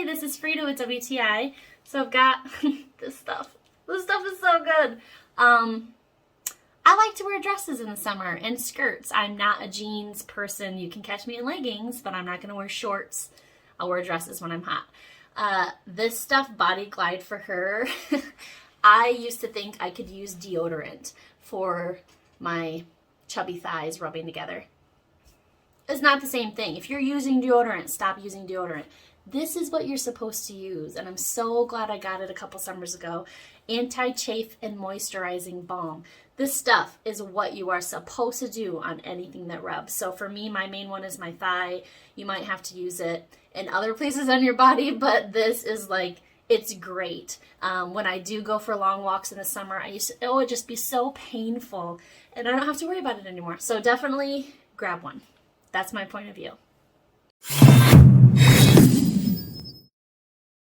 this is free to a WTI. So I've got this stuff. This stuff is so good. I like to wear dresses in the summer and skirts. I'm not a jeans person. You can catch me in leggings, but I'm not going to wear shorts. I'll wear dresses when I'm hot. This stuff, Body Glide for her, I used to think I could use deodorant for my chubby thighs rubbing together. It's not the same thing. If you're using deodorant, stop using deodorant. This is what you're supposed to use, and I'm so glad I got it a couple summers ago. Anti-chafe and moisturizing balm. This stuff is what you are supposed to do on anything that rubs. So for me, my main one is my thigh. You might have to use it in other places on your body, but this is like, it's great. When I do go for long walks in the summer, it would just be so painful, and I don't have to worry about it anymore. So definitely grab one. That's my point of view.